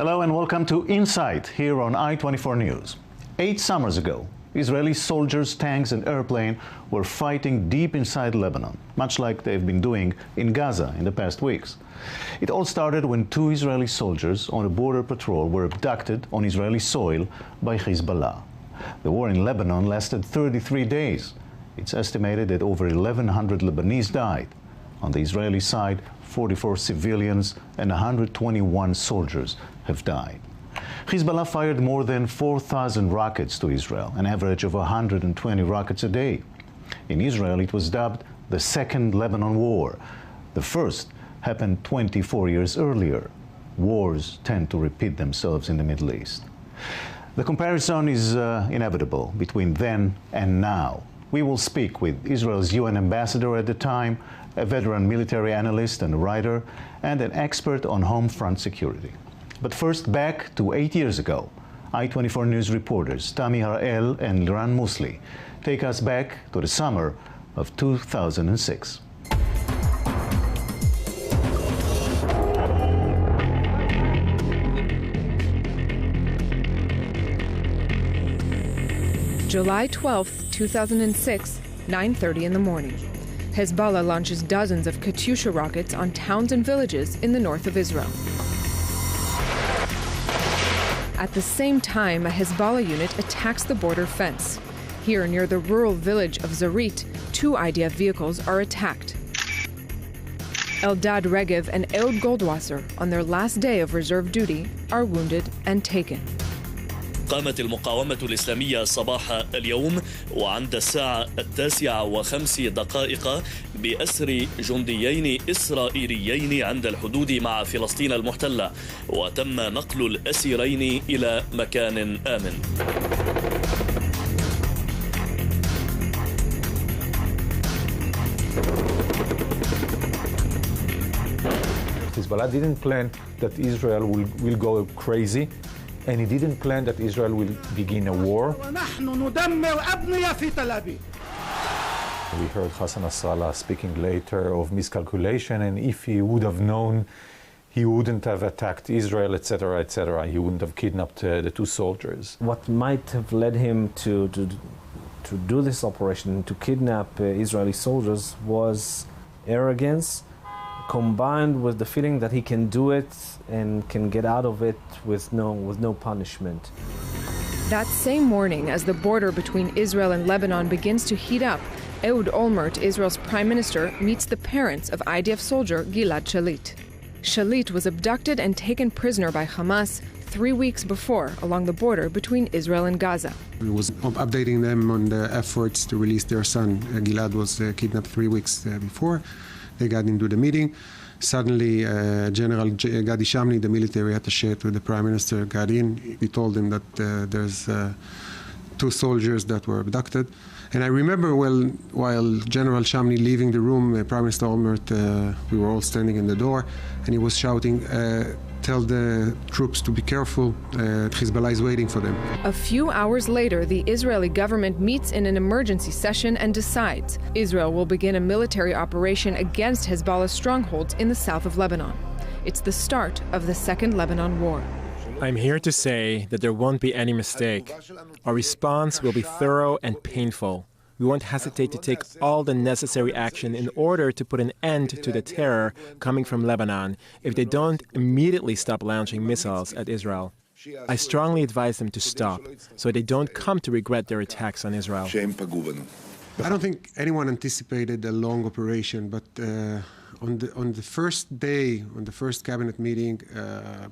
Hello and welcome to Insight here on I-24 News. 8 summers ago, Israeli soldiers, tanks and airplanes were fighting deep inside Lebanon, much like they've been doing in Gaza in the past weeks. It all started when 2 Israeli soldiers on a border patrol were abducted on Israeli soil by Hezbollah. The war in Lebanon lasted 33 days. It's estimated that over 1,100 Lebanese died. On the Israeli side, 44 civilians and 121 soldiers have died. Hezbollah fired more than 4,000 rockets to Israel, an average of 120 rockets a day. In Israel, it was dubbed the Second Lebanon War. The first happened 24 years earlier. Wars tend to repeat themselves in the Middle East. The comparison is inevitable between then and now. We will speak with Israel's UN ambassador at the time, a veteran military analyst and writer, and an expert on home front security. But first, back to 8 years ago. I-24 News reporters Tami Harel and Liran Musli take us back to the summer of 2006. July 12, 2006, 9:30 in the morning. Hezbollah launches dozens of Katyusha rockets on towns and villages in the north of Israel. At the same time, a Hezbollah unit attacks the border fence. Here, near the rural village of Zarit, 2 IDF vehicles are attacked. Eldad Regev and Ehud Goldwasser, on their last day of reserve duty, are wounded and taken. قامت المقاومة الإسلامية صباح اليوم وعند الساعة 9:05 بأسر جنديين إسرائيليين عند الحدود مع فلسطين المحتلة، وتم نقل الأسيرين إلى مكان آمن. Hezbollah didn't plan that Israel will go crazy. And he didn't plan that Israel will begin a war. We heard Hassan Nasrallah speaking later of miscalculation, and if he would have known, he wouldn't have attacked Israel, etc., etc. He wouldn't have kidnapped the 2 soldiers. What might have led him to do this operation, to kidnap Israeli soldiers, was arrogance, combined with the feeling that he can do it and can get out of it with no punishment. That same morning, as the border between Israel and Lebanon begins to heat up, Ehud Olmert, Israel's prime minister, meets the parents of IDF soldier Gilad Shalit. Shalit was abducted and taken prisoner by Hamas 3 weeks before along the border between Israel and Gaza. We was updating them on the efforts to release their son. Gilad was kidnapped 3 weeks before. They got into the meeting. Suddenly, General Gadi Shamni, the military attaché to the Prime Minister, got in. He told him that there's 2 soldiers that were abducted. And I remember while General Shamni leaving the room, Prime Minister Olmert, we were all standing in the door, and he was shouting, tell the troops to be careful, Hezbollah is waiting for them. A few hours later, the Israeli government meets in an emergency session and decides Israel will begin a military operation against Hezbollah's strongholds in the south of Lebanon. It's the start of the Second Lebanon War. I'm here to say that there won't be any mistake. Our response will be thorough and painful. We won't hesitate to take all the necessary action in order to put an end to the terror coming from Lebanon if they don't immediately stop launching missiles at Israel. I strongly advise them to stop so they don't come to regret their attacks on Israel. I don't think anyone anticipated a long operation, but on the first day, on the first cabinet meeting,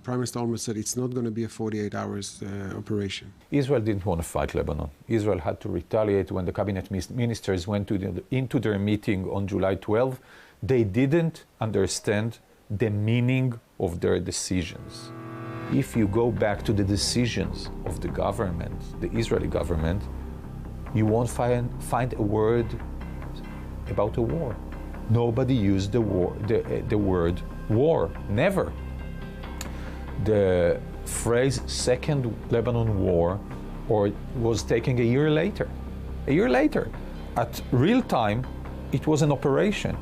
Prime Minister Olmert said it's not going to be a 48 hours operation. Israel didn't want to fight Lebanon. Israel had to retaliate when the cabinet ministers went into their meeting on July 12. They didn't understand the meaning of their decisions. If you go back to the decisions of the government, the Israeli government, you won't find a word about a war. Nobody used the word war, never. The phrase Second Lebanon War was taken a year later. A year later. At real time, it was an operation.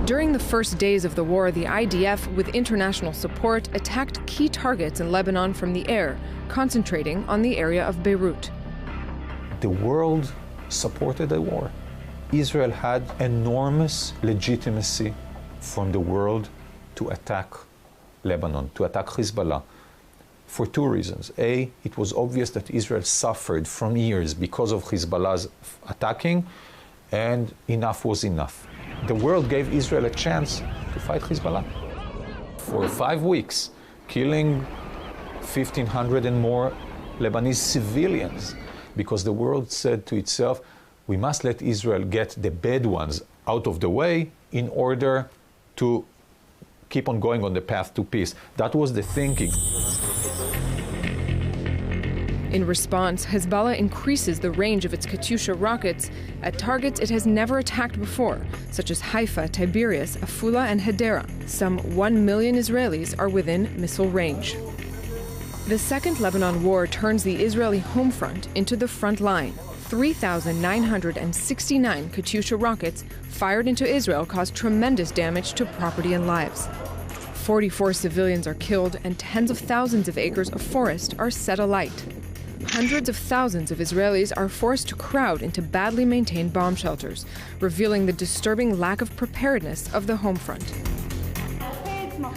During the first days of the war, the IDF, with international support, attacked key targets in Lebanon from the air, concentrating on the area of Beirut. The world supported the war. Israel had enormous legitimacy from the world to attack Lebanon, to attack Hezbollah, for two reasons. A, it was obvious that Israel suffered from years because of Hezbollah's attacking, and enough was enough. The world gave Israel a chance to fight Hezbollah. For 5 weeks, killing 1,500 and more Lebanese civilians, because the world said to itself, we must let Israel get the bad ones out of the way in order to keep on going on the path to peace. That was the thinking. In response, Hezbollah increases the range of its Katyusha rockets at targets it has never attacked before, such as Haifa, Tiberias, Afula, and Hadera. Some 1 million Israelis are within missile range. The Second Lebanon War turns the Israeli home front into the front line. 3,969 Katyusha rockets fired into Israel caused tremendous damage to property and lives. 44 civilians are killed and tens of thousands of acres of forest are set alight. Hundreds of thousands of Israelis are forced to crowd into badly maintained bomb shelters, revealing the disturbing lack of preparedness of the home front.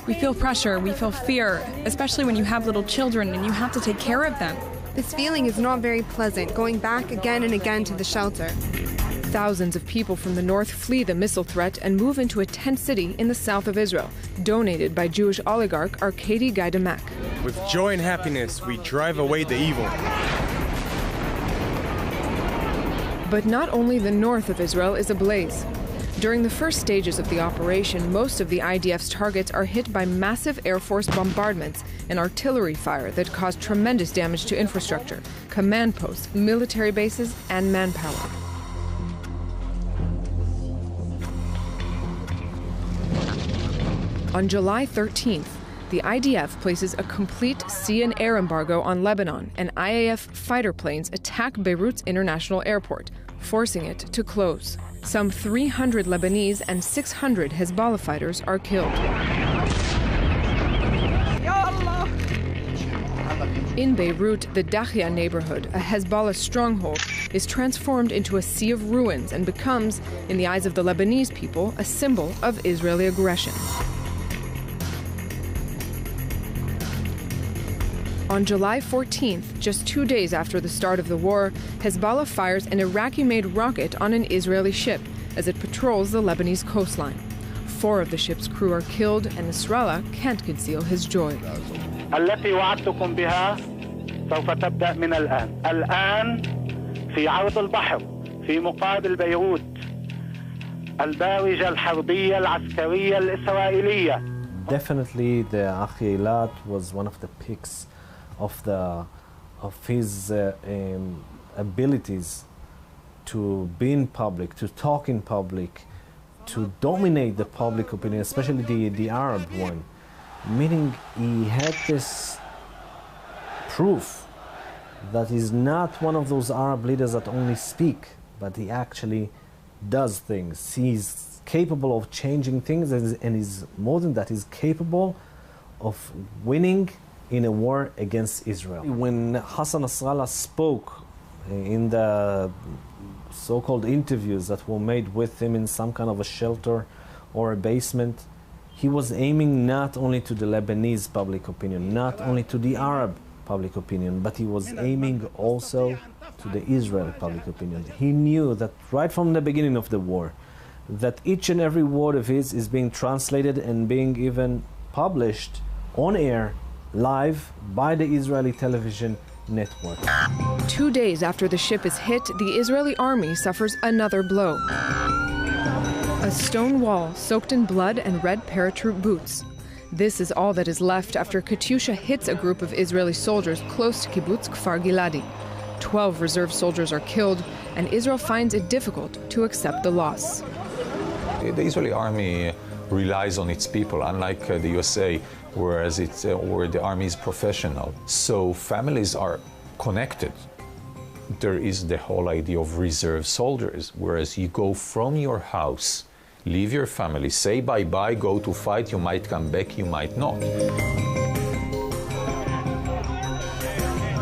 We feel pressure, we feel fear, especially when you have little children and you have to take care of them. This feeling is not very pleasant, going back again and again to the shelter. Thousands of people from the north flee the missile threat and move into a tent city in the south of Israel, donated by Jewish oligarch Arkady Gaidamak. With joy and happiness, we drive away the evil. But not only the north of Israel is ablaze. During the first stages of the operation, most of the IDF's targets are hit by massive Air Force bombardments and artillery fire that cause tremendous damage to infrastructure, command posts, military bases, and manpower. On July 13th, the IDF places a complete sea and air embargo on Lebanon, and IAF fighter planes attack Beirut's international airport, forcing it to close. Some 300 Lebanese and 600 Hezbollah fighters are killed. In Beirut, the Dakhia neighborhood, a Hezbollah stronghold, is transformed into a sea of ruins and becomes, in the eyes of the Lebanese people, a symbol of Israeli aggression. On July 14th, just 2 days after the start of the war, Hezbollah fires an Iraqi-made rocket on an Israeli ship as it patrols the Lebanese coastline. 4 of the ship's crew are killed, and Nasrallah can't conceal his joy. التي وعدتكم بها سوف تبدأ من الآن. الآن في عرض البحر في مقابل بيروت الباوجة الحربية العسكرية الإسرائيلية. Definitely the Akhi Eilat was one of the peaks of his abilities to be in public, to talk in public, to dominate the public opinion, especially the Arab one. Meaning he had this proof that he's not one of those Arab leaders that only speak, but he actually does things. He's capable of changing things, and he's more than that, he's capable of winning in a war against Israel. When Hassan Nasrallah spoke in the so-called interviews that were made with him in some kind of a shelter or a basement, he was aiming not only to the Lebanese public opinion, not only to the Arab public opinion, but he was aiming also to the Israeli public opinion. He knew that right from the beginning of the war, that each and every word of his is being translated and being even published on air, live, by the Israeli television network. 2 days after the ship is hit, the Israeli army suffers another blow. A stone wall soaked in blood and red paratroop boots. This is all that is left after Katyusha hits a group of Israeli soldiers close to kibbutz Kfar Giladi. 12 reserve soldiers are killed, and Israel finds it difficult to accept the loss. The Israeli army relies on its people, unlike the USA, where the army is professional. So families are connected. There is the whole idea of reserve soldiers, whereas you go from your house Leave your family, say bye-bye, go to fight, you might come back, you might not.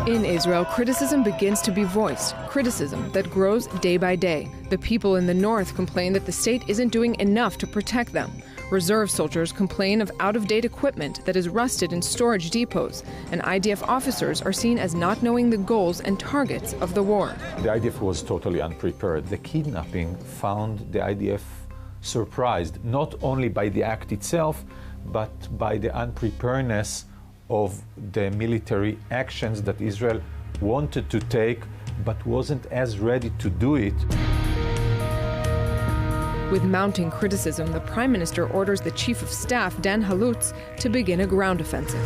In Israel, criticism begins to be voiced, criticism that grows day by day. The people in the north complain that the state isn't doing enough to protect them. Reserve soldiers complain of out-of-date equipment that is rusted in storage depots, and IDF officers are seen as not knowing the goals and targets of the war. The IDF was totally unprepared. The kidnapping found the IDF surprised, not only by the act itself, but by the unpreparedness of the military actions that Israel wanted to take, but wasn't as ready to do it. With mounting criticism, the Prime Minister orders the Chief of Staff, Dan Halutz, to begin a ground offensive.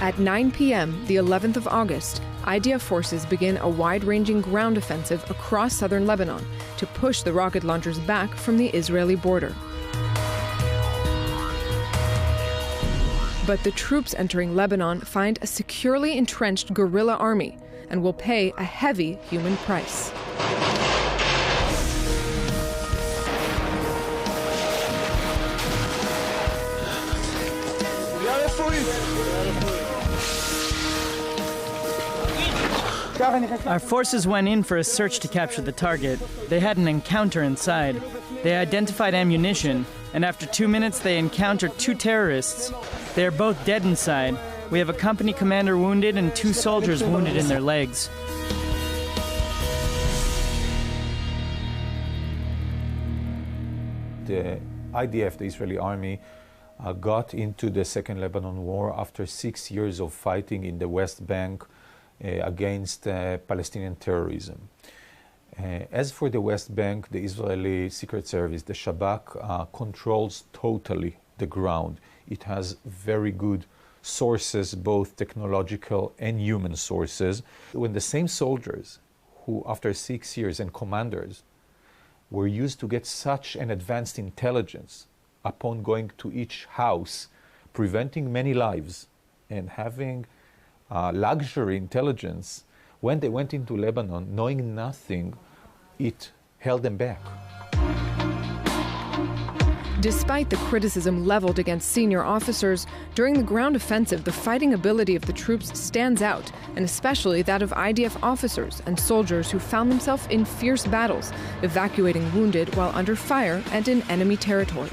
At 9 p.m., the 11th of August, IDF forces begin a wide-ranging ground offensive across southern Lebanon to push the rocket launchers back from the Israeli border. But the troops entering Lebanon find a securely entrenched guerrilla army and will pay a heavy human price. Our forces went in for a search to capture the target. They had an encounter inside. They identified ammunition, and after 2 minutes they encountered 2 terrorists. They are both dead inside. We have a company commander wounded and 2 soldiers wounded in their legs. The IDF, the Israeli army, got into the Second Lebanon War after 6 years of fighting in the West Bank against Palestinian terrorism. As for the West Bank, the Israeli Secret Service, the Shabak, controls totally the ground. It has very good sources, both technological and human sources. When the same soldiers who, after 6 years, and commanders, were used to get such an advanced intelligence upon going to each house, preventing many lives, and having luxury intelligence, when they went into Lebanon, knowing nothing, it held them back. Despite the criticism leveled against senior officers, during the ground offensive, the fighting ability of the troops stands out, and especially that of IDF officers and soldiers who found themselves in fierce battles, evacuating wounded while under fire and in enemy territory.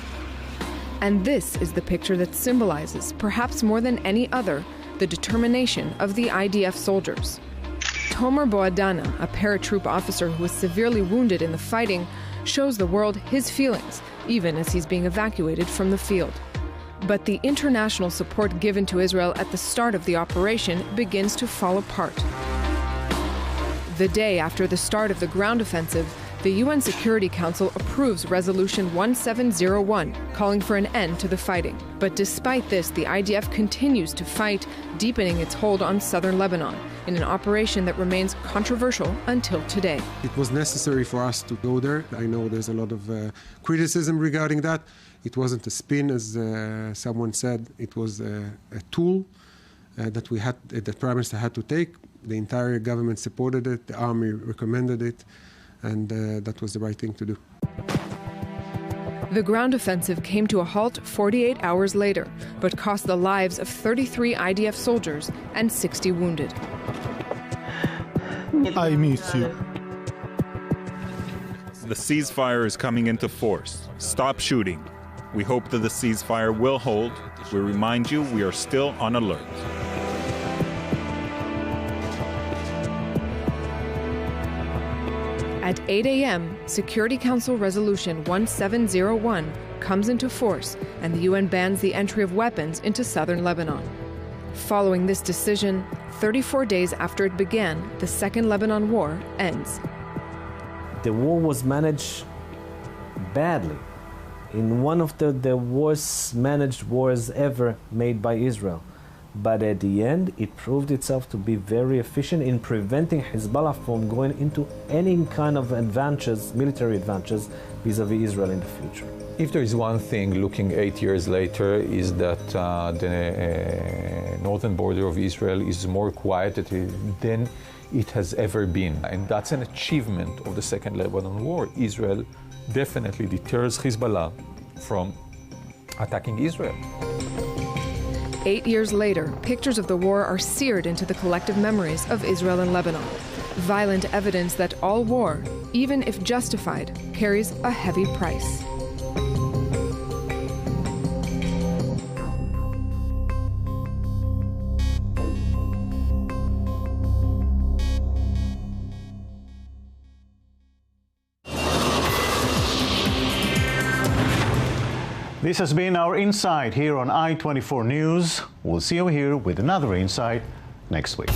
And this is the picture that symbolizes, perhaps more than any other, the determination of the IDF soldiers. Tomer Boadana, a paratroop officer who was severely wounded in the fighting, shows the world his feelings, even as he's being evacuated from the field. But the international support given to Israel at the start of the operation begins to fall apart. The day after the start of the ground offensive, the UN Security Council approves Resolution 1701, calling for an end to the fighting. But despite this, the IDF continues to fight, deepening its hold on southern Lebanon, in an operation that remains controversial until today. It was necessary for us to go there. I know there's a lot of criticism regarding that. It wasn't a spin, as someone said. It was a tool that the Prime Minister had to take. The entire government supported it. The army recommended it. And that was the right thing to do. The ground offensive came to a halt 48 hours later, but cost the lives of 33 IDF soldiers and 60 wounded. I miss you. The ceasefire is coming into force. Stop shooting. We hope that the ceasefire will hold. We remind you we are still on alert. At 8 a.m., Security Council Resolution 1701 comes into force, and the UN bans the entry of weapons into southern Lebanon. Following this decision, 34 days after it began, the Second Lebanon War ends. The war was managed badly, in one of the worst managed wars ever made by Israel. But at the end, it proved itself to be very efficient in preventing Hezbollah from going into any kind of advantages, military advantages, vis-à-vis Israel in the future. If there is one thing looking 8 years later, is that the northern border of Israel is more quieted than it has ever been. And that's an achievement of the Second Lebanon War. Israel definitely deters Hezbollah from attacking Israel. 8 years later, pictures of the war are seared into the collective memories of Israel and Lebanon. Violent evidence that all war, even if justified, carries a heavy price. This has been our Insight here on I-24 News. We'll see you here with another Insight next week.